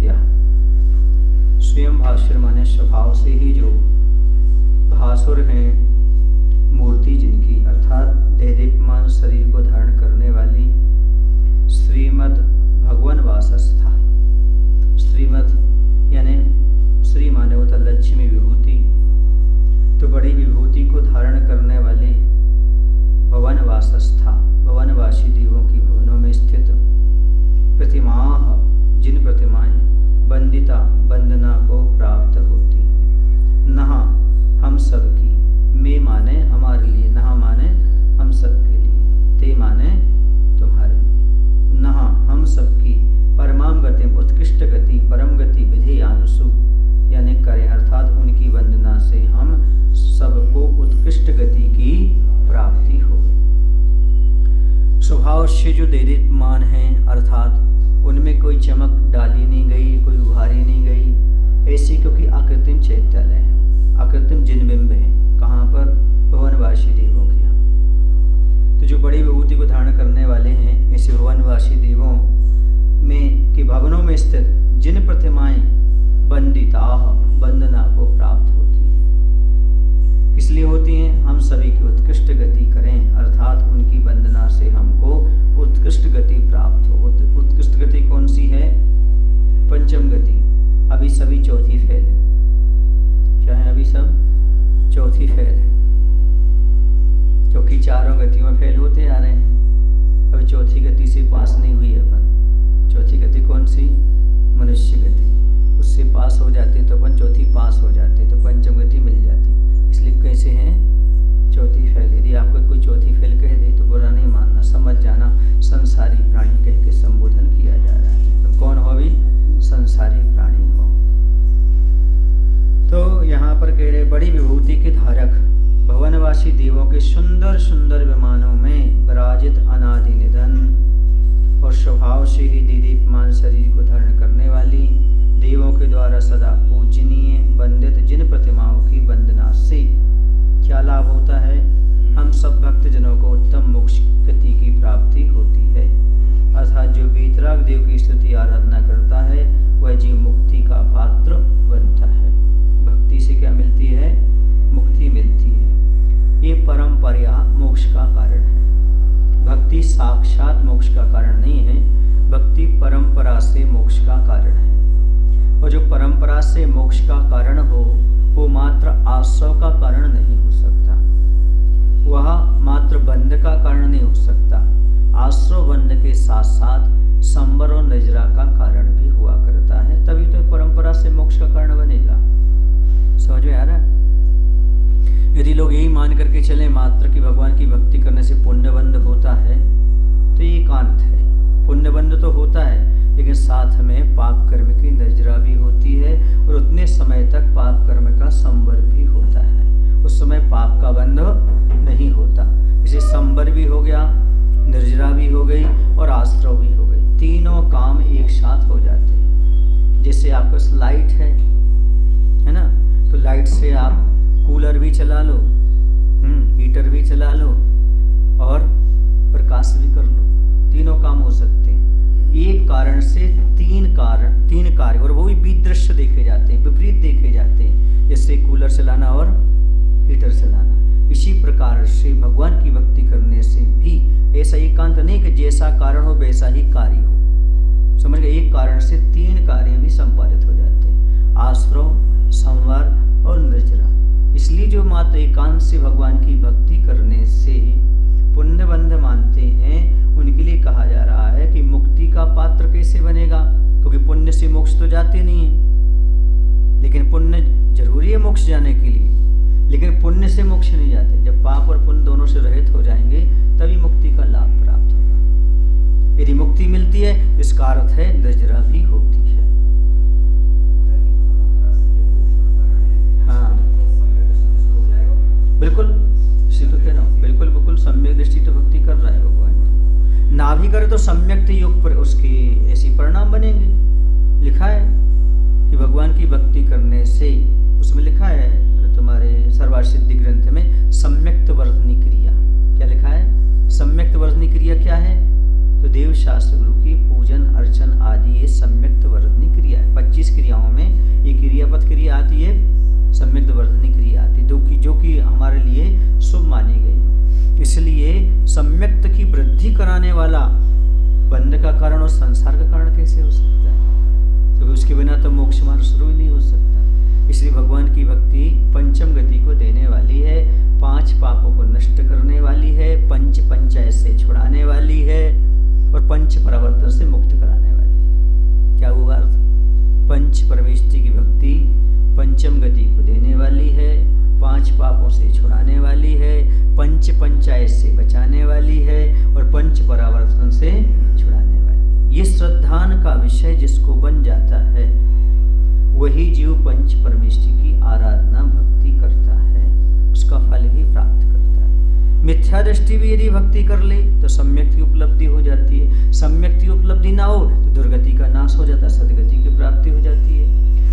विभूत्या। स्वयं भास्वर माने स्वभाव से ही जो भासुर हैं, मूर्ति जिनकी अर्थात देदीप्यमान शरीर को धारण करने वाली श्रीमद् भगवान वासस्था। श्रीमद् यानी श्री माने होता लक्ष्मी विभूति, तो बड़ी विभूति को धारण करने वाली भवन वासस्था, भवनवासी देवों की भवनों में स्थित प्रतिमाह, जिन प्रतिमाएं बंदिता बंदना को प्राप्त होती हैं। नहा हम सब की, में माने हमारे लिए, नहा माने हम सब के लिए, ते माने तुम्हारे लिए। नहा हम सब की परमाम गति, उत्कृष्ट गति, परम गति विधि आनुसु यानी करें, अर्थात उनकी वंदना से हम सबको उत्कृष्ट गति की प्राप्ति हो। स्वभाव से जो देदीप्यमान हैं, अर्थात उनमें कोई चमक डाली नहीं गई, कोई उभारी नहीं गई, ऐसी क्योंकि अकृत्रिम चैतन्य है, अकृत्रिम जिनबिंब है। कहाँ पर? भवनवासी देवों के यहाँ। तो जो बड़ी विभूति को धारण करने वाले हैं, ऐसे भवनवासी देवों में के भवनों में स्थित जिन प्रतिमाएं बंदिता वंदना को प्राप्त होती हैं। इसलिए होती हैं हम सभी की उत्कृष्ट गति करें, अर्थात उनकी वंदना से हमको उत्कृष्ट गति प्राप्त हो। उत्कृष्ट गति कौन सी है? पंचम गति। अभी सभी चौथी फेल है। क्या है? अभी सब चौथी फेल है, क्योंकि चारों गतियों में फेल होते आ रहे हैं। अभी चौथी गति से पास नहीं हुई है अपन। चौथी गति कौन सी? मनुष्य गति। उससे पास हो जाते तो अपन चौथी पास हो जाते, तो पंचम गति मिल जाती। इसलिए कैसे हैं? चौथी फेल। यदि आपको कोई चौथी फेल कह दे तो बुरा नहीं मानना, समझ जाना संसारी प्राणी कह के संबोधन किया जा रहा है। तो कौन हो? अभी संसारी प्राणी हो। तो यहाँ पर कह रहे बड़ी विभूति के धारक भवनवासी देवों के सुंदर सुंदर विमानों में विराजित अनादि निधन और स्वभाव से ही देदीप्यमान शरीर को धारण करने वाली देवों के द्वारा सदा पूजनीय वंदित जिन प्रतिमाओं की वंदना से क्या लाभ होता है? हम सब भक्तजनों को उत्तम मोक्ष गति की प्राप्ति होती है। अर्थात जो वीतराग देव की स्तुति आराधना करता है वह जीव मुक्ति का पात्र बनता है। भक्ति से क्या मिलती है? मुक्ति मिलती है। ये परंपरा मोक्ष का कारण है। भक्ति साक्षात मोक्ष का कारण नहीं है, भक्ति परंपरा से मोक्ष का कारण है। और जो परंपरा से मोक्ष का कारण हो वो मात्र आश्रव का कारण नहीं हो सकता, वह मात्र बंध का कारण नहीं हो सकता। आश्रव बंध के साथ साथ संबर और नजरा का कारण भी हुआ करता है, तभी तो परंपरा से मोक्ष का कारण बनेगा। समझ में आ रहा है? यदि लोग यही मान करके चले मात्र कि भगवान की भक्ति करने से पुण्यबंध होता है तो ये एकांत है। पुण्यबंध तो होता है, लेकिन साथ में पाप कर्म की नजरा भी होती है और उतने समय तक पाप कर्म का संवर भी होता है। उस समय पाप का बंध नहीं होता। इसे संवर भी हो गया, निर्जरा भी हो गई और आश्रव भी हो गई। तीनों काम एक साथ हो जाते हैं। जैसे आपका लाइट है ना, तो लाइट से आप कूलर भी चला लो, हीटर भी चला लो और प्रकाश भी कर लो। तीनों काम हो सकते हैं। एक कारण से तीन कार्य, और वो भी विदृश्य देखे जाते हैं, विपरीत देखे जाते हैं। जैसे कूलर चलाना और हीटर चलाना। इसी प्रकार से भगवान की भक्ति करने से भी ऐसा एकांत नहीं कि जैसा कारण हो वैसा ही कार्य हो। समझ गए? एक कारण से तीन कार्य भी संपादित हो जाते हैं, आश्रव, संवर और निर्जरा। इसलिए जो मात्र एकांत से भगवान की भक्ति करने से पुण्यबंध मानते हैं, उनके लिए कहा जा रहा है कि मुक्ति का पात्र कैसे बनेगा? क्योंकि पुण्य से मोक्ष तो जाते नहीं है, लेकिन पुण्य जरूरी है मोक्ष जाने के लिए, लेकिन पुण्य से मोक्ष नहीं जाते। जब पाप और पुण्य दोनों से रहित हो जाएंगे तभी मुक्ति का लाभ प्राप्त होगा। यदि मुक्ति मिलती है इसका अर्थ है नजरा भी होती है। हाँ बिल्कुल, इसी तो कह रहा हूँ। बिल्कुल बिल्कुल सम्यक दृष्टि तो भक्ति कर रहा है भगवान की। ना भी करे तो सम्यक योग पर उसके ऐसी परिणाम बनेंगे। लिखा है कि भगवान की भक्ति करने से, उसमें लिखा है तुम्हारे सर्वासिद्धि ग्रंथ में, सम्यक्त वर्धनी क्रिया। क्या लिखा है? सम्यक्त वर्धनी क्रिया क्या है? तो देव शास्त्र गुरु की पूजन अर्चन आदि ये सम्यक्त वर्धनी क्रिया है। क्या आती है? सम्यक वर्धनी क्रिया आती है, जो कि हमारे लिए शुभ मानी गई। इसलिए सम्यक्त की वृद्धि कराने वाला बंध का कारण और संसार का कारण कैसे हो सकता है? क्योंकि उसके बिना तो मोक्ष मार्ग शुरू ही नहीं हो सकता। इसलिए भगवान की भक्ति पंचम गति को देने वाली है, 5 पापों को नष्ट करने वाली है, पंचायत से छुड़ाने वाली है और पंच परावर्तन से मुक्त कराने वाली है। क्या हुआ अर्थ? पंच परमेष्टि की भक्ति पंचम गति को देने वाली है, 5 पापों से छुड़ाने वाली है, पंचायत से बचाने वाली है और पंच परावर्तन से छुड़ाने वाली है। ये श्रद्धान का विषय जिसको बन जाता है वही जीव पंच परमेष्टि की आराधना भक्ति करता है, उसका फल भी प्राप्त करता है। मिथ्या दृष्टि भी यदि भक्ति कर ले तो सम्यक की उपलब्धि हो जाती है, सम्यक की उपलब्धि ना हो तो दुर्गति का नाश हो जाता है, सदगति की प्राप्ति हो जाती है।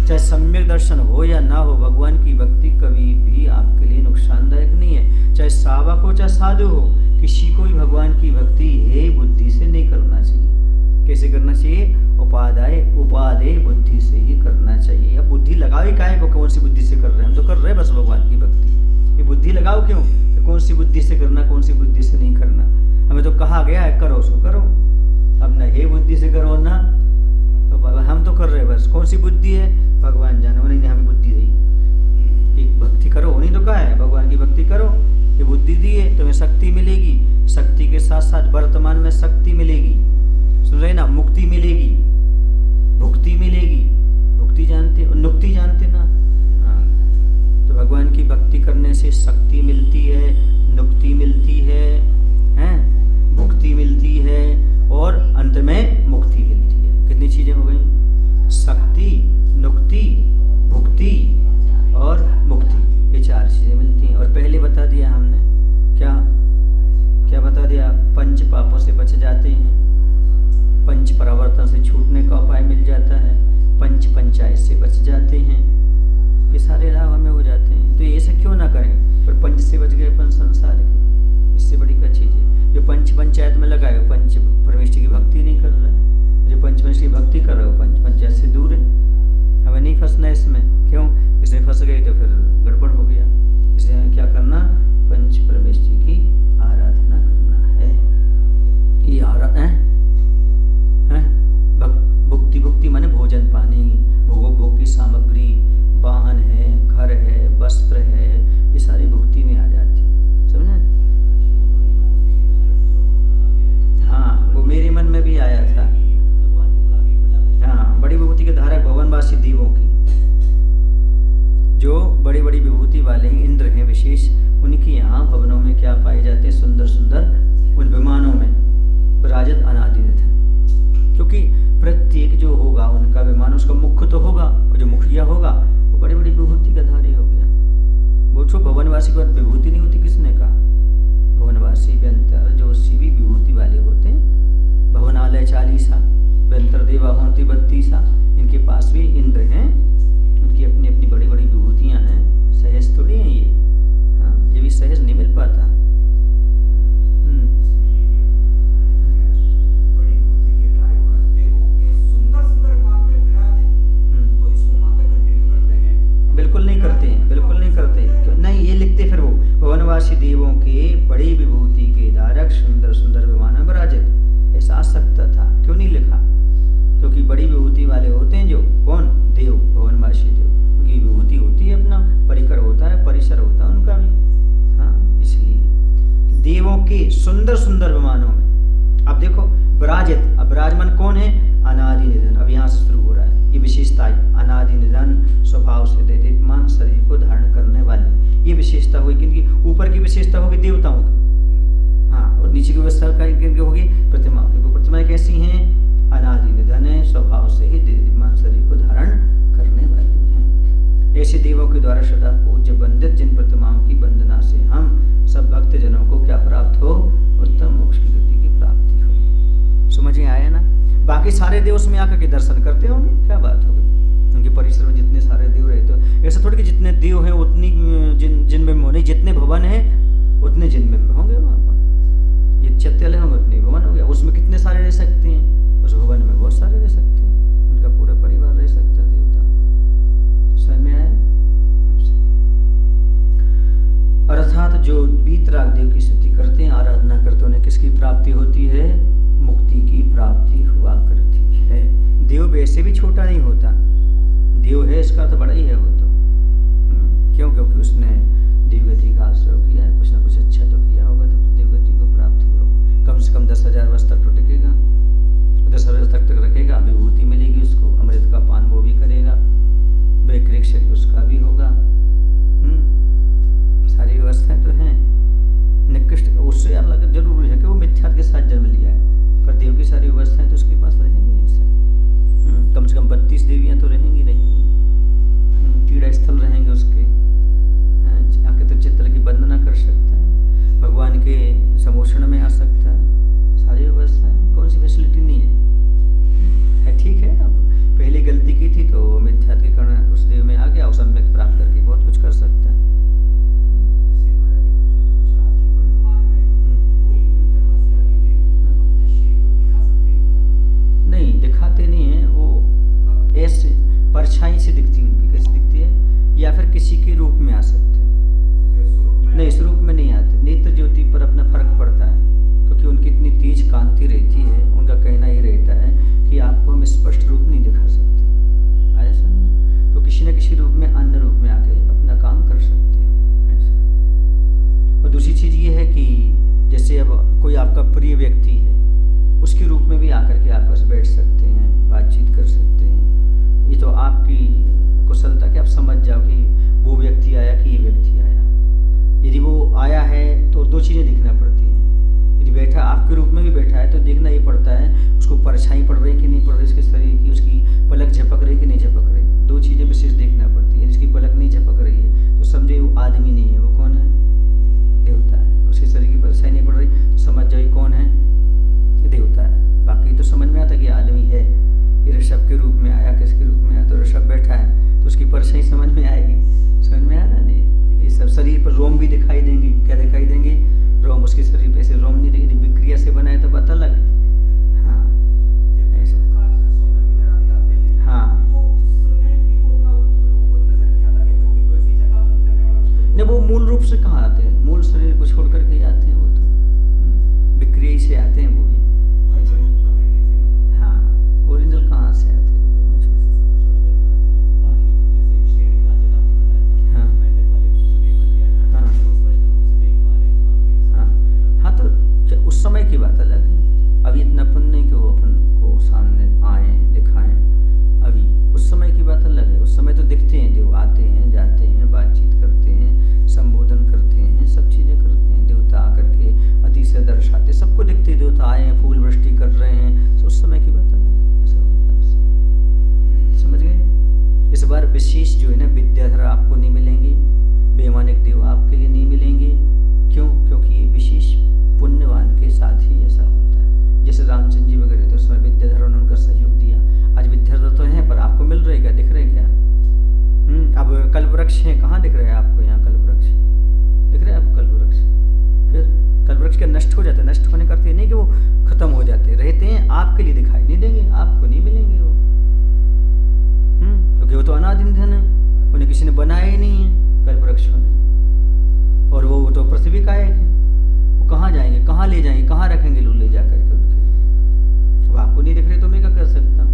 चाहे सम्यक दर्शन हो या ना हो, भगवान की भक्ति कभी भी आपके लिए नुकसानदायक नहीं है। चाहे सावक हो चाहे साधु हो, किसी को भी भगवान की भक्ति हे बुद्धि से नहीं करना चाहिए। कैसे करना चाहिए? उपादेय बुद्धि से ही करना चाहिए। अब बुद्धि लगाओ काहे को? कौन सी बुद्धि से कर रहे हैं? हम तो कर रहे हैं बस भगवान की भक्ति। ये बुद्धि लगाओ क्यों? कौन सी बुद्धि से करना, कौन सी बुद्धि से नहीं करना। हमें तो कहा गया है करो सो करो, अब न हे बुद्धि से करो ना, तो हम तो कर रहे हैं बस। कौन सी बुद्धि है? भगवान जाने, उन्होंने हमें बुद्धि दी कि भक्ति करो, उन्हीं तो कहा है भगवान की भक्ति करो। ये बुद्धि दी है, तुम्हें शक्ति मिलेगी, शक्ति के साथ साथ वर्तमान में शक्ति मिलेगी, सुन रहे ना, मुक्ति मिलेगी, भुक्ति मिलेगी। भुक्ति जानते और नुक्ति जानते ना? हाँ, तो भगवान की भक्ति करने से शक्ति मिलती है, नुक्ति मिलती है, भुक्ति मिलती है और अंत में मुक्ति मिलती है। कितनी चीजें हो गई? शक्ति, नुक्ति, भुक्ति और मुक्ति, ये 4 चीजें मिलती हैं। और पहले बता दिया हमने, क्या बता दिया? पंच पापों से बच जाते हैं, पंच परावर्तन से छूटने का उपाय मिल जाता है, पंचायत से बच जाते हैं, ये सारे लाभ हमें हो जाते हैं। तो ये ऐसा क्यों ना करें? पर पंच से बच गए अपन संसार के, इससे बड़ी क्या चीज़ है? जो पंचायत में लगाए हो पंच परमेष्टि की भक्ति नहीं कर रहा है, जो पंच परमेष्टि की भक्ति कर रहे हो पंचायत से दूर है। हमें नहीं फंसना इसमें, क्यों? इसमें फंस गए तो फिर गड़बड़ हो गया। इसलिए हमें क्या करना? पंच परमेष्टि की आराधना करना है। ये आराधना है भुक्ति माने भोजन पानी, भोग की सामग्री, वाहन है, घर है, वस्त्र है, ये सारी भुक्ति में आ जाती है, समझे? हाँ, वो मेरे मन में भी आया था। हाँ, बड़ी विभूति के धारक भवनवासी देवों की, जो बड़ी बड़ी विभूति वाले हैं, इंद्र हैं विशेष, उनकी यहाँ भवनों में क्या पाए जाते हैं? सुंदर सुंदर उन विमानों में विराजित अनादि निधन। क्योंकि प्रत्येक जो होगा उनका विमान, उसका मुख्य तो होगा, और जो मुखिया होगा वो बड़ी बड़ी विभूति का धारी हो गया। वो तो भवनवासी के बाद विभूति नहीं होती, किसने कहा? भवनवासी व्यंतर जोशी भी विभूति वाले होते हैं। भवनालय 40, व्यंतर देवा होती 32, इनके पास भी इंद्र हैं, उनकी अपनी अपनी बड़ी बड़ी विभूतियाँ हैं। सहज थोड़ी हैं ये, हाँ, ये भी सहज नहीं मिल पाता। बिल्कुल नहीं करते। नहीं, ये लिखते फिर वो भवनवासी देवों के बड़ी विभूति के धारक सुंदर सुंदर विमान में विराजित, ऐसा आ सकता था, क्यों नहीं लिखा? क्योंकि बड़ी विभूति वाले होते हैं जो, कौन? देव, भवनवासी देव, उनकी विभूति होती है, अपना परिकर होता है, परिसर होता है उनका भी। हाँ, इसलिए देवों के सुंदर सुंदर विमानों में। अब देखो विराजित, अब विराजमान कौन है? अनादि निधन। अब यहाँ से शुरू हो रहा है ये विशेषता, अनादि निधन, स्वभाव से दीप्यमान, शरीर को धारण करने वाले, ये विशेषता हुई किनकी? ऊपर की विशेषता होगी देवताओं की, हाँ, और नीचे की व्यवस्था किनकी होगी? प्रतिमाओं की। प्रतिमाएं कैसी हैं? अनादि निधन है, स्वभाव से ही दीप्यमान शरीर को धारण करने वाली हैं। ऐसे देवों के द्वारा सदा पूज्य वंदित जिन प्रतिमाओं की वंदना से हम सब भक्त जनों को क्या प्राप्त हो? उत्तम मोक्ष की गति की प्राप्ति हो। समझ में आया ना? बाकी सारे देव उसमें आकर के दर्शन करते होंगे, क्या बात होगी? उनके परिसर में जितने सारे देव रहते हो, ऐसा थोड़ी कि जितने देव हैं उतनी जिन में नहीं, जितने भवन हैं उतने जिन में होंगे वहाँ पर। ये चैत्यालय होंगे उतने भवन होंगे, उसमें कितने सारे रह सकते हैं? उस भवन में बहुत सारे रह सकते हैं, उनका पूरा परिवार रह सकता है देवता। समझ में आया? होती है? मुक्ति की प्राप्ति हुआ करती है। देव वैसे भी छोटा नहीं होता, देव है इसका तो बड़ा ही है वो तो। क्यों? क्योंकि उसने देवगति का आश्रय किया है, कुछ ना कुछ अच्छा तो किया होगा, तो देवगति को प्राप्त हुआ होगा। कम से कम 10,000 वर्ष तक तो टिकेगा, 10,000 वर्ष तक रखेगा, विभूति मिलेगी उसको, अमृत का पान वो भी करेगा, वैकृत शरीर उसका भी होगा। सारी व्यवस्थाएं तो हैं निकृष्ट। उससे अलग जरूर है कि वो मिथ्यात्व के साथ जन्म लिया है, पर देव की सारी व्यवस्थाएं तो उसके पास रहेंगी। कम से कम 32 देवियां तो रहेंगी। क्रीड़ा स्थल रहेंगे उसके, आके तो चित्तल की वंदना कर सकता है, भगवान के समोषण में आ सकता है। सारी व्यवस्थाएं, कौन सी फैसिलिटी नहीं है? ठीक है, अब पहले गलती की थी तो मिथ्यात्व के कारण उस देव में आ गया, उस सम्यक प्राप्त करके बहुत कुछ कर सकता है। नहीं, दिखाते नहीं है वो, ऐसे परछाई से दिखती है उनकी। कैसे दिखती है? या फिर किसी के रूप में आ सकते हैं। नहीं, इस रूप में नहीं आते। नेत्र ज्योति पर अपना फर्क पड़ता है, क्योंकि उनकी इतनी तेज कांति रहती है। उनका कहना ही रहता है कि आपको हम स्पष्ट रूप नहीं दिखा सकते, ऐसा। तो किसी न किसी रूप में, अन्य रूप में आके अपना काम कर सकते हैं, ऐसा। और दूसरी चीज ये है कि जैसे अब कोई आपका प्रिय व्यक्ति है, उसके रूप में भी आकर के आपस बैठ सकते हैं, बातचीत कर सकते हैं। ये तो आपकी कुशलता कि आप समझ जाओ कि वो व्यक्ति आया कि ये व्यक्ति आया। यदि वो आया है तो दो चीज़ें दिखना पड़ती हैं। यदि बैठा आपके रूप में भी बैठा है तो देखना ही पड़ता है उसको परछाई पड़ रही कि नहीं पड़ रही, इसके शरीर की, उसकी पलक झपक रही कि नहीं झपक रही। दो चीज़ें विशेष देखना पड़ती है। जिसकी पलक नहीं झपक रही है तो समझे वो आदमी नहीं है, वो कौन है? देवता है। उसके शरीर की परछाई नहीं पड़ रही तो समझ जाओ कौन है? देवता है। बाकी तो समझ में आता कि आदमी है। ये ऋषभ के रूप में आया, किसके रूप में आया? तो ऋषभ बैठा है तो उसकी परछाई समझ में आएगी। समझ में आया ना? नहीं, ये सब शरीर पर रोम भी दिखाई देंगे। क्या दिखाई देंगे? रोम। उसके शरीर पे ऐसे रोम नहीं देंगे, विक्रिया से बनाए तो पता लगे। हाँ, ऐसा। हाँ, नहीं, वो मूल रूप से कहाँ आते हैं? मूल शरीर को छोड़ करके आते हैं वो तो, विक्रिया से आते हैं वो भी। हाँ, ओरिजिनल कहाँ से आते हैं? हाँ, हाँ, हाँ, हाँ। तो उस समय की बात अलग है। अभी इतना पुण्य नहीं कि वो अपन को सामने आए दिखाएं। अभी उस समय की बात अलग है। उस समय तो दिखते हैं देव, आते हैं, जाते हैं, बातचीत करते हैं, संबोधन करते हैं, सब चीजें करते हैं। देवता आकर के अतिशय दर्शाते, सबको दिखते देवता आए हैं, फूल वृष्टि कर रहे हैं। तो उस समय की बात अलग है। ऐसा होता है, समझ गए? इस बार विशेष जो है ना विद्याधर आपको नहीं मिलेंगे, वैमानिक देव आपके लिए नहीं मिलेंगे। क्यों? क्योंकि ये विशेष पुण्यवान के साथ ही ऐसा होता है। जैसे रामचंद्र जी वगैरह तो उसमें विद्याधर ने उनका सहयोग दिया। आज विद्याधर तो हैं पर आपको मिल रहे क्या? दिख रहे क्या? अब कल्पवृक्ष हैं, कहाँ दिख रहे हैं आपको? यहाँ कल्पवृक्ष दिख रहे हैं आपको? कल्पवृक्ष फिर कल्पवृक्ष के नष्ट हो जाते हैं। नष्ट होने करते नहीं कि वो खत्म हो जाते, रहते हैं, आपके लिए दिखाई नहीं देंगे, आपको नहीं मिलेंगे वो। क्योंकि वो तो अनादि निधन है, उन्हें किसी ने बनाया ही नहीं है कल्पवृक्षों ने। और वो तो पृथ्वी का एक है, वो कहाँ जाएंगे, कहाँ ले जाएंगे, कहाँ रखेंगे लोग ले जाकर के उनके लिए? अब आपको नहीं दिख रहे तो मैं क्या कर सकता हूँ?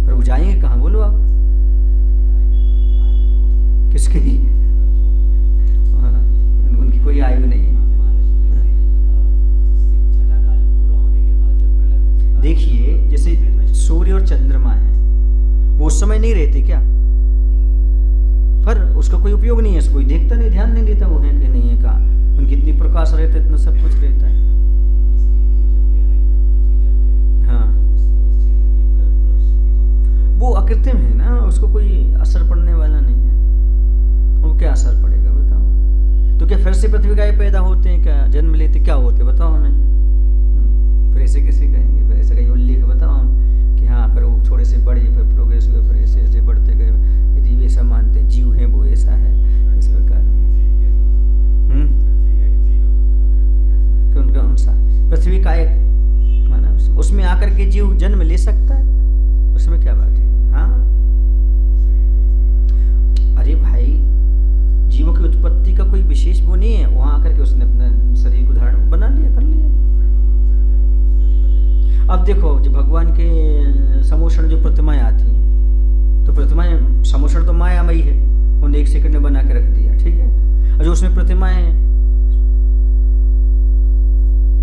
पर वो जाएंगे कहाँ? बोलो आप, किसके लिए? उनकी कोई आयु नहीं है। देखिए, जैसे सूर्य और चंद्रमा है, वो उस समय नहीं रहते क्या? पर उसका कोई उपयोग नहीं है, कोई देखता नहीं, ध्यान नहीं देता वो है कि नहीं है का। उनकी इतनी प्रकाश रहता है, इतना सब कुछ रहता है। हाँ, वो अकृत्रिम है ना, उसको कोई असर पड़ने वाला नहीं है। वो क्या असर पड़ेगा बताओ? तो क्या फिर से पृथ्वी का पैदा होते हैं क्या? जन्म लेते क्या होते बताओ हमें? फिर ऐसे कैसे कहेंगे? फिर ऐसा कहीं उल्लेख बताओ हम कि हाँ फिर वो थोड़े से बढ़े, फिर प्रोग्रेस हुए, फिर ऐसे ऐसे बढ़ते गए। यदि वे ऐसा मानते जीव हैं वो ऐसा है इस प्रकार कि उनका अनुसार पृथ्वी का एक माना, उसमें आकर के जीव जन्म ले सकता है, उसमें क्या बात है? हाँ, अरे भाई, जीवों की उत्पत्ति का कोई विशेष वो नहीं है। वहां आकर के उसने अपना शरीर को धारण बना लिया, कर लिया। अब देखो जो भगवान के समोषण जो प्रतिमाएं आती हैं, तो प्रतिमाएं समोषण तो मायामयी है, उन्हें एक सेकंड में बना के रख दिया, ठीक है। और जो उसमें प्रतिमाएं हैं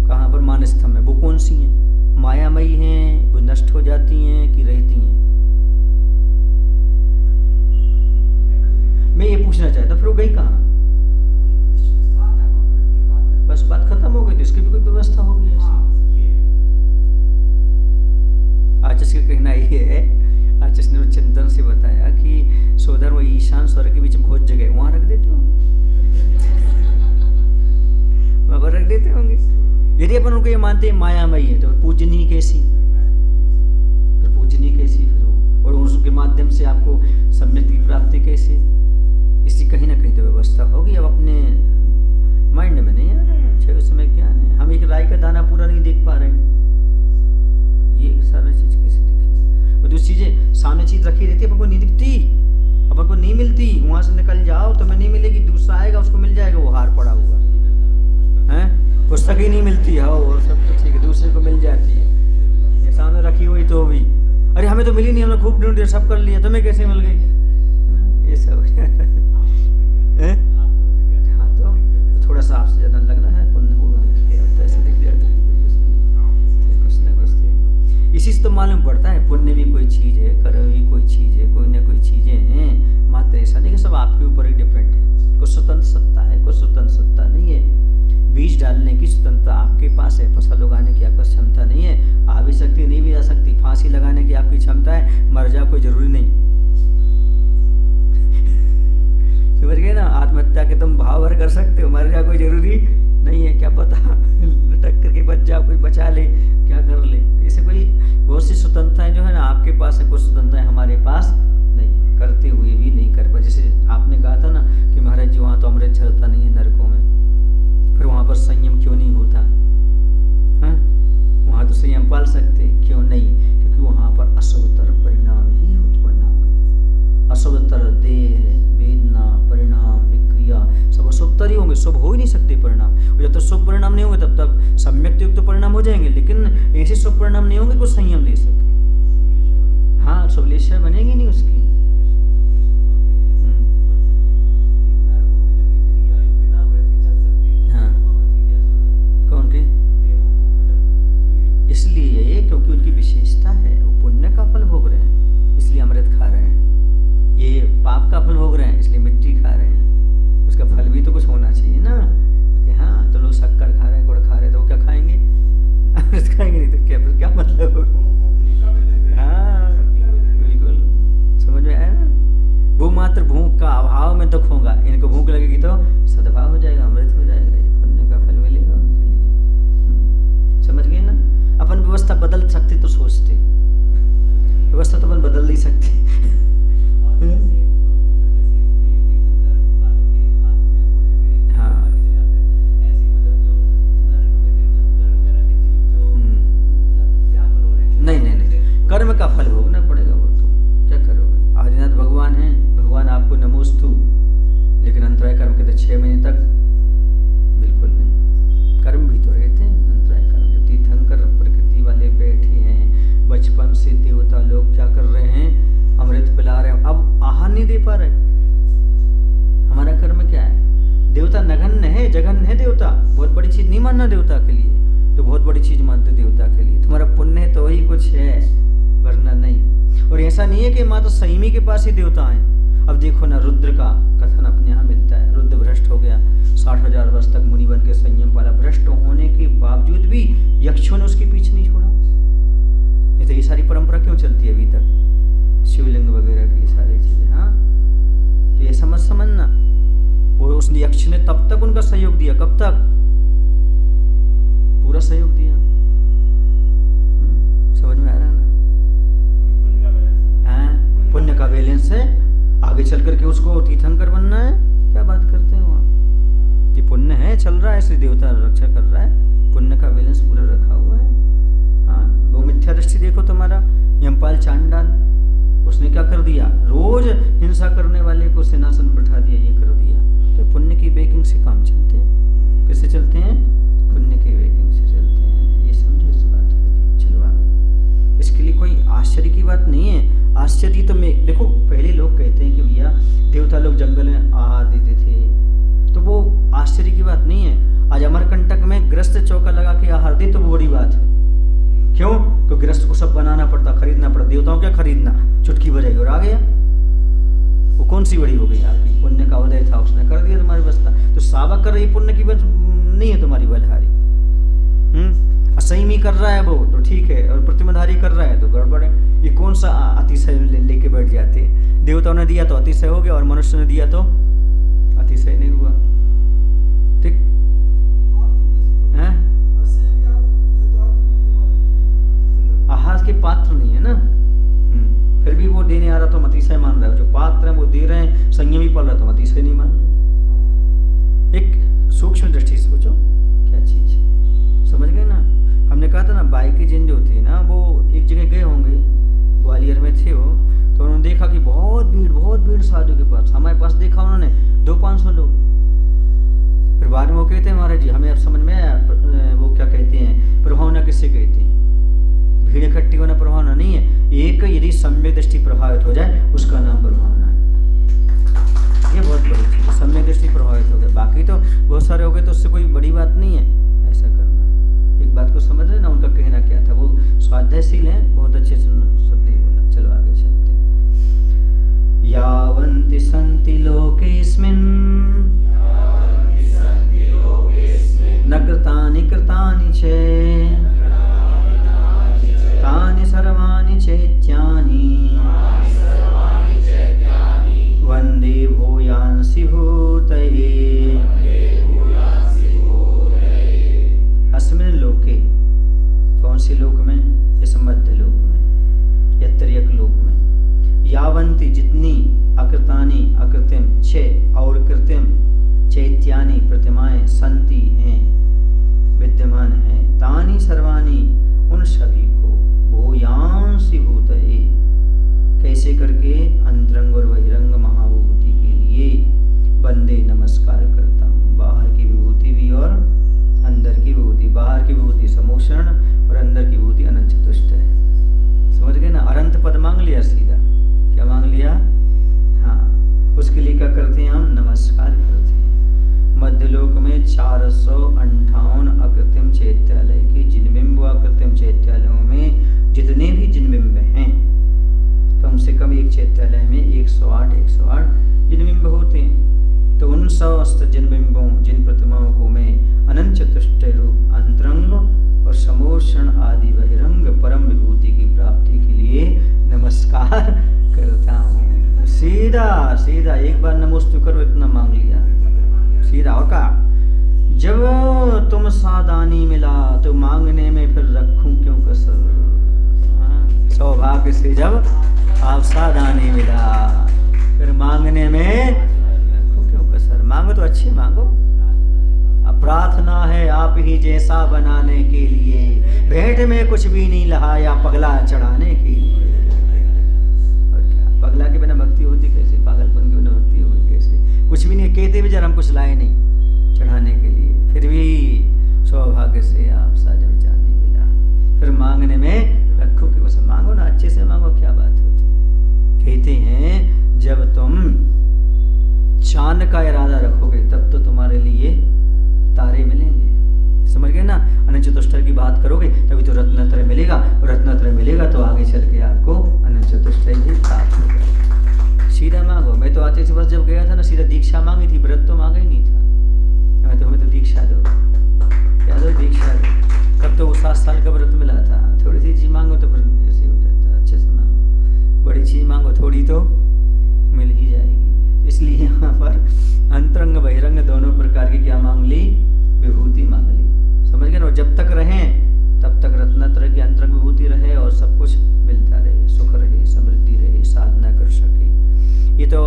कहाँ पर मानस्तंभ है, वो कौन सी हैं? मायामयी हैं, वो नष्ट हो जाती हैं कि रहती हैं? मैं ये पूछना चाहता, फिर वो गई कहाँ? बस बात खत्म हो गई, तो इसकी भी कोई व्यवस्था होगी ऐसी? आज इसका कहना ये है, आज इसने चिंतन से बताया कि सोधर वो ईशान स्वर्ग के बीच में बहुत जगह, वहां रख देते होंगे, वहां पर रख देते होंगे। यदि अपन उनको ये मानते हैं मायामयी है, तो पूजनी कैसी? फिर पूजनी कैसी फिर वो, और उसके माध्यम से आपको सम्यक की प्राप्ति कैसी? इसी कहीं ना कहीं तो व्यवस्था होगी। अब अपने माइंड में नहीं आ रहा है, उसमें ज्ञान है, हम एक राई का दाना पूरा नहीं देख पा रहे, ये सारा चीज कैसे दिखेगी? और जो चीजें सामने चीज रखी रहती है अपन को नहीं दिखती, अपन को नहीं मिलती, वहां से निकल जाओ तो मैं नहीं मिलेगी, दूसरा आएगा उसको मिल जाएगा, वो हार पड़ा हुआ है, पुस्तक ही नहीं मिलती है और सब तो ठीक है, दूसरे को मिल जाती है, ये सामने रखी हुई तो भी, अरे हमें तो मिली नहीं, हमने खूब ढूंढ सब कर लिया, तुम्हें कैसे मिल गई? ये सब हाँ, तो थोड़ा सा आपसे ज्यादा लगना है, पुण्य होगा तो ऐसे दिख जाता है कुछ ना कुछ। इसी से तो मालूम पड़ता है पुण्य भी कोई चीज है, कर्म भी कोई चीज है, कोई ना कोई चीजें हैं, मात्र ऐसा नहीं कि सब आपके ऊपर ही डिपेंड है। कुछ स्वतंत्र सत्ता है, कुछ स्वतंत्र सत्ता नहीं है। बीज डालने की स्वतंत्रता आपके पास है, फसल उगाने की आपका क्षमता नहीं है, आ भी सकती नहीं भी आ सकती, फांसी लगाने की आपकी क्षमता है, मर जाओ कोई जरूरी नहीं, समझ गए ना? आत्महत्या के तुम भाव भर कर सकते हो, मर जाओ कोई जरूरी नहीं है, क्या पता लटक करके बच जाओ, कोई बचा ले, क्या कर ले। ऐसे कोई बहुत सी स्वतंत्रताएं जो है ना आपके पास है, कुछ स्वतंत्रताएं हमारे पास नहीं है, करते हुए भी नहीं कर पाए। जैसे आपने कहा था ना कि महाराज जी वहाँ तो अमृत झरता नहीं है नरकों में, फिर वहाँ पर संयम क्यों नहीं होता? हाँ, वहाँ तो संयम पाल सकते, क्यों नहीं? क्योंकि वहाँ पर अशुभतर परिणाम ही उत्पन्न होंगे, अशुभतर देह वेदना परिणाम विक्रिया सब अशुभतर ही होंगे, शुभ हो ही नहीं सकते परिणाम। और जब तक शुभ परिणाम नहीं होंगे तब तक सम्यक युक्त परिणाम हो जाएंगे, लेकिन ऐसे शुभ परिणाम नहीं होंगे कुछ संयम ले सके। हाँ, शुभलेश्वर बनेगी नहीं उसकी। हाँ, कौन के? इसलिए ये क्योंकि उनकी विशेषता है, वो पुण्य का फल भोग रहे हैं इसलिए अमृत खा रहे हैं, ये पाप का फल भोग रहे हैं इसलिए मिट्टी खा रहे हैं। उसका फल भी तो कुछ होना चाहिए ना, कि हाँ तो लोग शक्कर खा रहे हैं, गुड़ खा रहे हैं, तो वो क्या खाएंगे? अमृत खाएंगे नहीं तो क्या, फिर क्या मतलब? हाँ बिल्कुल, समझ में आया ना? वो मात्र भूख का अभाव में दुख होगा, इनको भूख लगेगी तो सद्भाव हो जाएगा, अमृत हो जाएगा, ये पुण्य का फल मिलेगा उनके लिए। समझ गए ना? अपन व्यवस्था बदल सकते तो सोचते, व्यवस्था तो अपन बदल नहीं सकते। नहीं, कर्म का फल भोगना पड़ेगा, वो तो क्या करोगे? आदिनाथ भगवान है, भगवान आपको नमोस्तु, लेकिन अंतराय कर्म के तो 6 महीने तक बिल्कुल नहीं। कर्म भी तो रहते हैं अंतराय कर्म, जो तीर्थंकर प्रकृति वाले बैठे हैं, बचपन से देवता लोग क्या कर रहे हैं? अमृत पिला रहे हैं, अब आहार नहीं दे पा रहे। हमारा कर्म क्या है? देवता नगण्य है, जघन्य है देवता, बहुत बड़ी चीज नहीं मानना देवता के लिए, तो बहुत बड़ी चीज मानते देवता के लिए। तुम्हारा पुण्य है तो वही कुछ है, वरना नहीं। और ऐसा नहीं है कि माता संयमी के पास ही देवता हैं। अब देखो ना, रुद्र का कथन अपने यहाँ मिलता है, रुद्र भ्रष्ट हो गया, 60,000 वर्ष तक मुनि बन के संयम पाला, भ्रष्ट होने के बावजूद भी यक्षों ने उसके पीछे नहीं छोड़ा। ये तो ये सारी परंपरा क्यों चलती है अभी तक, शिवलिंग वगैरह की सारी चीजें। हाँ, तो ये समझना, वो उस यक्ष ने तब तक उनका सहयोग दिया, कब तक? पूरा सहयोग दिया। समझ में आ रहा है ना? पुण्य का बैलेंस है, आगे चल करके उसको तीर्थंकर बनना है, क्या बात करते हो आप? ये पुण्य है, चल रहा है इसलिए देवता रक्षा कर रहा है, पुण्य का बैलेंस पूरा रखा हुआ है। हाँ, वो मिथ्या दृष्टि देखो तुम्हारा यमपाल चांडाल, उसने क्या कर दिया? रोज हिंसा करने वाले को सिंहासन बैठा दिया, ये कर दिया। तो पुण्य की बेकिंग से काम चलते हैं। कैसे चलते हैं? पुण्य की बेकिंग से चलते हैं। ये समझो इस बात के लिए। चलो आगे। दे तो वो बड़ी बात है। क्यों? क्योंकि गृहस्थ को सब बनाना पड़ता, खरीदना पड़ता। देवताओं क्या खरीदना, चुटकी बजाई और आ गया। वो कौन सी बड़ी हो गई आपकी? पुण्य का उदय था, उसने कर दिया तुम्हारी बस्ता। तो सावा कर रही पुण्य की नहीं है तुम्हारी बलहारी। असंयमी कर रहा है वो तो ठीक है, और प्रतिमाधारी कर रहा है तो गड़बड़ है। ये कौन सा अतिशय लेके बैठ जाते हैं? देवताओं ने दिया तो अतिशय हो गया, और मनुष्य ने दिया तो अतिशय नहीं हुआ। ठीक है? आहार के पात्र नहीं है ना, फिर भी वो देने आ रहा तो अतिशय मान रहा है। जो पात्र है वो दे रहे हैं, संयमी पल रहा तो अतिशय नहीं मान रहे। एक सूक्ष्म दृष्टि से सोचो क्या चीज है, समझ गए ना? हमने कहा था ना, बाइक जिन जो थे ना वो एक जगह गए होंगे, ग्वालियर में थे वो, तो उन्होंने देखा कि बहुत भीड़ साधु के पास। हमारे पास देखा उन्होंने 200-500 लोग। फिर बाद में वो कहते हैं महाराज जी हमें अब समझ में आया, वो क्या कहते हैं, प्रभावना किससे कहते हैं? भीड़ इकट्ठी होना प्रभावना नहीं है। एक यदि सम्यक दृष्टि प्रभावित हो जाए उसका नाम प्रभावना है। ये बहुत बड़ी चीज है, सम्यक दृष्टि प्रभावित हो गए। बाकी तो बहुत सारे हो गए तो उससे कोई बड़ी बात नहीं है ऐसा करना। एक बात को समझ रहे ना, उनका कहना क्या था? वो स्वाध्यायशील हैं, बहुत अच्छे से शब्द बोला। चलो आगे चलते हैं। यावन्ति सन्ति लोकेस्मिन् न कृतानि कृतानि च तानि सर्वाणि चैत्यानि वन्दे भूयांसि भूतये। अस्मिन् लोके, कौन सी लोक में? इस मध्य लोक में या त्रियक लोक में। यावन्ति जितनी, अकृतानि अकृतिम, छे और कृतिम, चैत्यानि प्रतिमाएं, संति हैं विद्यमान हैं, तानि सर्वाणि उन सभी को, भूयांसि भूतये कैसे करके, अंतरंग और बहिरंग महाभूति के लिए वंदे नमस्कार करता हूँ। बाहर की विभूति भी और अंदर की विभूति। बाहर की विभूति समोषण और अंदर की विभूति अनंत चतुष्ट है। समझ गए ना? अनंत पद मांग लिया सीधा। क्या मांग लिया? हाँ, उसके लिए क्या करते हैं? हम नमस्कार करते हैं। मध्यलोक में 458 अकृत्रिम चैत्यालय के जिनबिंब अकृत्रिम चैत्यालयों में जितने भी जिनबिंब हैं, कम से कम एक चैत्यालय में 108 जिनबिंब होते हैं। तो उन समस्त जिनबिंबों, जिन प्रतिमाओं को मैं अनंत चतुष्ट रूप अंतरंग और समोषण आदि बहिरंग परम विभूति की प्राप्ति के लिए नमस्कार करता हूँ। सीधा सीधा एक बार नमोस्तु करो, इतना मांग लिया सीधा। और कहा जब तुम सादानी मिला तो मांगने में फिर रखूं क्यों कसर। सौभाग्य से जब आप सादानी मिला फिर मांगने में रखूं क्यों कसर। मांगो तो अच्छी मांगो। अब प्रार्थना है आप ही जैसा बनाने के लिए, भेंट में कुछ भी नहीं लहाया पगला चढ़ाने के लिए। और क्या पगला के बिना भक्ति होती कैसे? पागलपन के बिना भक्ति होगी कैसे? कुछ भी नहीं कहते भी जरा हम कुछ लाए नहीं चढ़ाने के लिए, फिर भी सौभाग्य से आप सा जब चांदी मिला फिर मांगने में रखो कि बस मांगो ना, अच्छे से मांगो, क्या बात होती। कहते हैं जब तुम चांद का इरादा रखोगे तब तो तुम्हारे लिए तारे मिलेंगे। समझ गए ना? अनंत चतुष्टय की बात करोगे तभी तो रत्नत्रय मिलेगा, और रत्नत्रय मिलेगा तो आगे चल के आपको अनंत चतुष्टय भी प्राप्त होगा। सीधा मांगो। मैं तो आते से बस जब गया था ना, सीधा दीक्षा मांगी थी, व्रत तो मांगा ही नहीं था। मैं तो हमें तो दीक्षा दो, क्या दो? दीक्षा दो। तब तो वो 7 साल का व्रत मिला था। थोड़ी सी चीज मांगो तो फिर ऐसे हो जाता। अच्छे से मांगो, बड़ी चीज मांगो थोड़ी तो मिल ही जाएगी। इसलिए यहाँ पर अंतरंग बहिरंग दोनों प्रकार की क्या मांग ली? विभूति मांग ली। समझ गए ना? जब तक रहें तब तक रत्नत्रय की अंतरंग विभूति रहे और सब कुछ मिलता रहे, सुख रहे, समृद्धि रहे, साधना कर सके। ये तो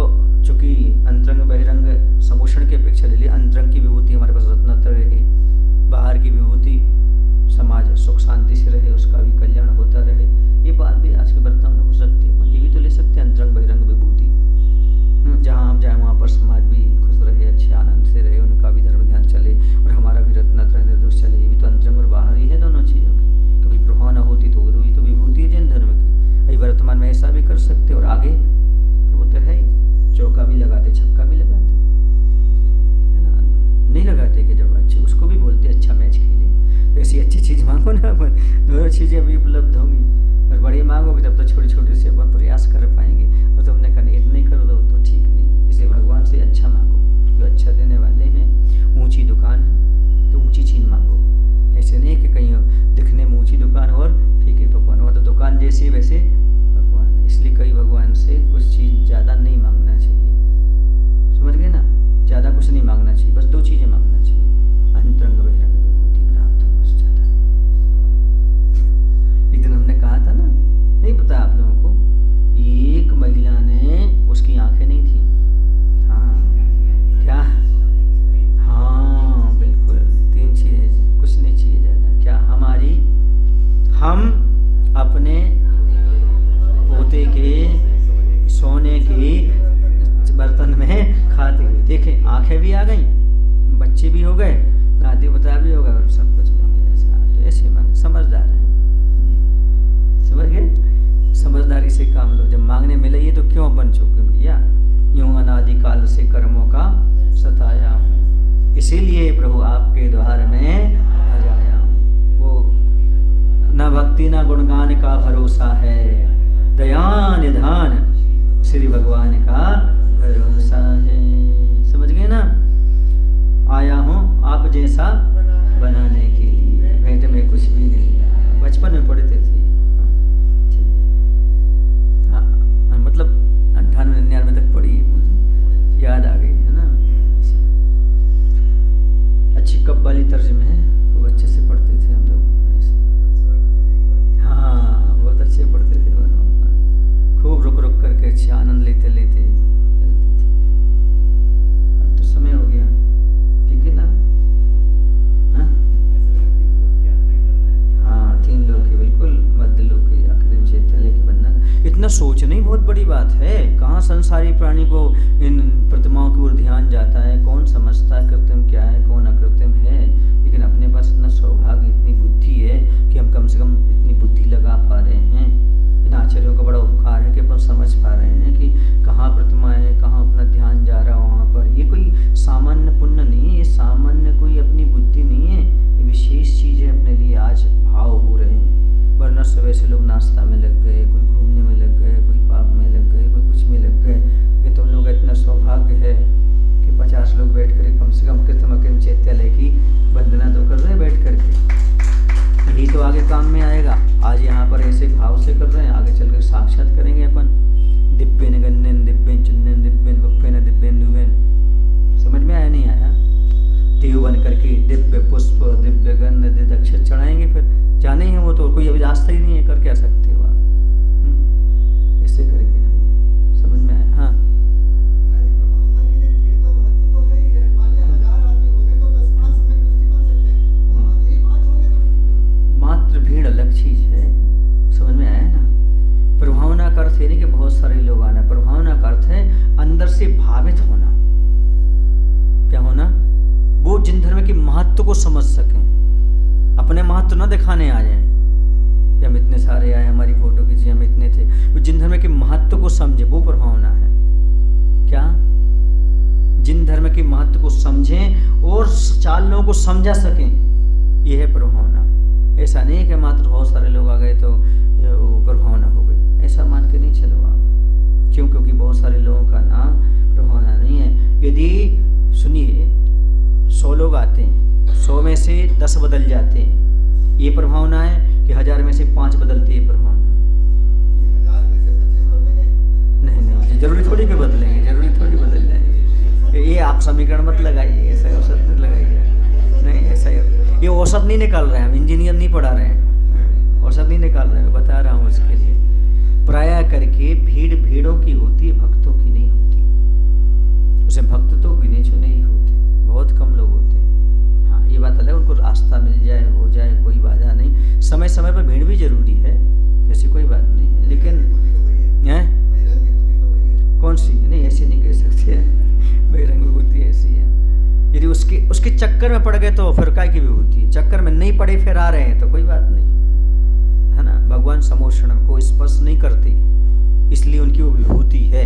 चूंकि अंतरंग बहिरंग समोषण की अपेक्षा ले ली, अंतरंग की विभूति हमारे पास रत्नत्रय रहे, बाहर की विभूति समाज सुख शांति से रहे, उसका भी कल्याण होता रहे। ये बात भी आज के वर्तमान में हो सकती है। ये भी तो ले सकते हैं अंतरंग बहिरंग विभूति। जहाँ हम जाए वहाँ पर समाज भी खुश रहे, अच्छे आनंद से रहे, उनका भी धर्म ध्यान चले और हमारा भी रत्नत्रय निर्दोष चले। ये भी तो अंतरंग और बाहर ही है दोनों चीज़ों की, क्योंकि प्रभाव न होती तो ये तो विभूति है जैन धर्म की। वर्तमान में ऐसा भी कर सकते और आगे वो तो है ही, चौका भी लगाते, छक्का भी लगाते, है ना? नहीं लगाते कि जब अच्छे उसको भी बोलते अच्छा मैच खेले। तो ऐसी अच्छी चीज़ चीज़ें अभी उपलब्ध होंगी, और बड़ी मांगोगे तब तो छोटी छोटी से अपन प्रयास कर पाएंगे। और तुमने कहा इतने कर दो तो ठीक नहीं, इसलिए भगवान से अच्छा मांगो, जो अच्छा देने वाले हैं। ऊंची दुकान है तो ऊंची चीज़ मांगो, ऐसे नहीं कि कहीं दिखने में ऊंची दुकान और फीके पकवान, वो तो दुकान जैसी वैसे पकवान। इसलिए कई भगवान से कुछ चीज़ ज़्यादा नहीं मांगना चाहिए, समझ गए ना? ज़्यादा कुछ नहीं मांगना चाहिए, बस 2 चीज़ें मांगना चाहिए, अंतरंग बहिरंग विभूति प्राप्त हो, बस ज़्यादा। एक दिन हमने कहा था ना, नहीं पता आप लोगों को, एक महिला ने, उसकी आंखें नहीं थी। हाँ क्या? हाँ बिल्कुल, 3 चीज़ें, कुछ नहीं चाहिए ज़्यादा। क्या? हम अपने पोते के सोने के बर्तन में खाते हुए देखें, आंखें भी आ गई, बच्चे भी हो गए, नाती पोता भी हो गए, और सब कुछ मिल गया। ऐसा तो ऐसे मांग, समझदार है, समझ गए? समझदारी से काम लो। जब मांगने मिले ये तो क्यों अपन चूके भैया? यूं अनादिकाल से कर्मों का सताया हूँ, इसीलिए प्रभु आपके द्वार में आ जाया हूँ। वो न भक्ति न गुणगान का भरोसा है, दया निधान श्री भगवान का भरोसा है। समझ गए ना? आया हूँ आप जैसा बनाने के लिए, भेंट में कुछ भी नहीं। बचपन में पढ़ते थे, हाँ, मतलब 98-99 तक पढ़ी, याद आ गई है ना? अच्छी कव्वाली तर्जुमे है, खूब अच्छे से पढ़ते थे हम लोग। हाँ बहुत अच्छे पढ़ते थे, खूब रुक रुक करके अच्छे आनंद लेते लेते चलते थे। अब तो समय हो गया, ठीक है ना? हाँ 3 लोग की, बिल्कुल मध्य लोग की, आखिरी चैतन्य के बनना। इतना सोचना ही बहुत बड़ी बात है। कहाँ संसारी प्राणी को इन प्रतिमाओं की ओर ध्यान जाता है, कौन समझता है कृत्रिम क्या है, कौन अकृत्रिम है। लेकिन अपने पास इतना सौभाग्य, इतनी बुद्धि है कि हम कम से कम इतनी बुद्धि लगा पा रहे हैं। इन आचार्यों का बड़ा उपकार है कि अपन समझ पा रहे हैं कि कहाँ प्रतिमा है, कहाँ अपना ध्यान जा रहा है वहाँ पर। ये कोई सामान्य पुण्य नहीं है, ये सामान्य कोई अपनी बुद्धि नहीं है, ये विशेष चीज़ें अपने लिए आज भाव हो रहे हैं। वरना सुबह से लोग नाश्ता में लग गए, कोई घूमने में लग गए, कोई पाप में लग गए, कोई कुछ में लग गए। ये तुम लोग का इतना सौभाग्य है कि 50 लोग बैठ कर कम से कम कृतम चैत्यालय की वंदना तो कर रहे हैं बैठ करके। यही तो आगे काम में आएगा। आज यहाँ पर ऐसे भाव से कर रहे हैं, आगे चलकर साक्षात करेंगे अपन। दिव्यन गन्नेन दिव्यन चुन्नेन दिव्यन वप्पेन दिव्यन दुवेन। समझ में आया नहीं आया? देव बन करके दिव्य पुष्प, दिव्य गंध, दिव्य अक्षत चढ़ाएंगे, फिर जाने ही वो तो कोई अभी रास्ता ही नहीं है, कर क्या सकते हो आप? ऐसे करके समझ में आया? हाँ मात्र भीड़ अलग चीज है, समझ में आया ना? प्रभावना का अर्थ है नहीं कि बहुत सारे लोग आना, प्रभावना का अर्थ है अंदर से भावित होना। क्या होना? वो जिन धर्म के महत्व को समझ सकें, अपने महत्व न दिखाने आ जाएं कि हम इतने सारे आए, हमारी फोटो खींची, हम इतने थे। वो जिन धर्म के महत्व को समझे, वो प्रभावना है। क्या? जिन धर्म के महत्व को समझें और 4 लोगों को समझा सकें, यह है प्रभावना। ऐसा नहीं कि मात्र बहुत सारे लोग आ गए तो प्रभावना हो गई, ऐसा मान के नहीं चलो आप। क्यों? क्योंकि बहुत सारे लोगों का नाम प्रभावना नहीं है। यदि सुनिए 100 लोग आते हैं, 100 में से 10 बदल जाते हैं, ये प्रभावना है कि 1000 में से 5 बदलते, ये प्रभावना है। नहीं, जरूरी थोड़ी के बदलेंगे, जरूरी थोड़ी बदल जाएंगे। ये आप समीकरण मत लगाइए, ऐसा औसत मत लगाइए। नहीं ऐसा, ये औसत नहीं निकाल रहे हैं हम, इंजीनियर नहीं पढ़ा रहे हैं, औसत नहीं निकाल रहे हैं, बता रहा हूँ उसके लिए। प्रायः करके भीड़ भीड़ों की होती है, भक्तों की नहीं होती। उसे भक्त तो गिने चुने ही होते, बहुत कम लोग होते हैं। हाँ ये बात अलग, उनको रास्ता मिल जाए, हो जाए, कोई बाधा नहीं। समय समय पर भीड़ भी जरूरी है, ऐसी कोई बात नहीं है। लेकिन है कौन सी? नहीं ऐसी नहीं कह सकते, बहिरंग विभूति ऐसी है। यदि उसके चक्कर में पड़ गए तो फिर काय की विभूति है। चक्कर में नहीं पड़े फिर आ रहे हैं तो कोई बात नहीं है ना। भगवान समोषण को स्पर्श नहीं करते, इसलिए उनकी वो विभूति है,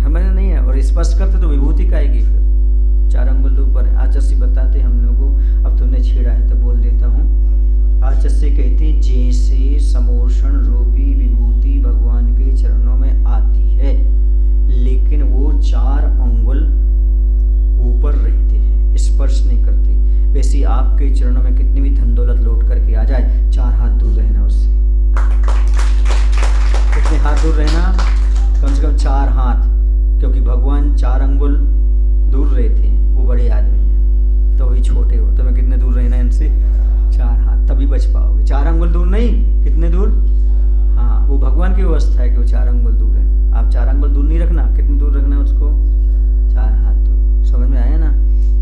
हमें नहीं है। और स्पर्श करते तो विभूति का आएगी फिर। 4 अंगुल ऊपर आचार्य बताते हम लोगों को। अब तुमने छेड़ा है तो बोल देता हूँ। आचार्य कहते हैं जैसे समोषण रूपी विभूति भगवान के चरणों में आती है, लेकिन वो 4 अंगुल ऊपर रहते हैं, स्पर्श नहीं करते, वैसे आपके चरणों में कितनी भी धन दौलत लौट करके आ जाए, 4 हाथ दूर रहना उससे। कितने हाथ दूर रहना? कम से कम 4 हाथ, क्योंकि भगवान 4 अंगुल दूर रहते हैं, वो बड़े आदमी हैं, तो वही छोटे हो, तो मैं कितने दूर रहना है इनसे? 4 हाथ, तभी बच पाओगे। 4 अंगुल दूर नहीं, कितने दूर? हाँ, वो भगवान की व्यवस्था है कि वो 4 अंगुल दूर है। आप 4 अंगुल दूर नहीं रखना, कितने दूर रखना है उसको? 4 हाथ दूर। समझ में आया ना?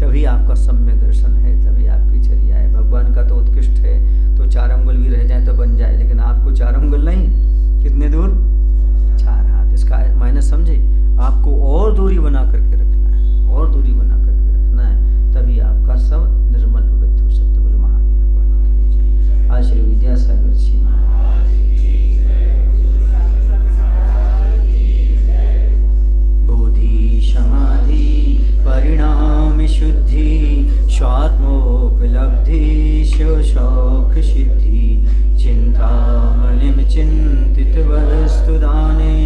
तभी आपका सम्यक दर्शन है, तभी आपकी चर्या है। भगवान का तो उत्कृष्ट है, तो 4 अंगुल भी रह जाए तो बन जाए, लेकिन आपको 4 अंगुल नहीं, कितने दूर? 4 हाथ। इसका मायने समझे? आपको और दूरी बना करके रखना है, और दूरी बना करके रखना है, तभी आपका सब निर्मल पवित्र हो सकता। बोले महावीर भगवान की जय। आज श्री विद्यासागर जी बोधि समाधि परिणाम शुद्धि स्वात्मोपलब्धि शिव शौक सिद्धि चिंतामणिम चिंतित वस्तु दाने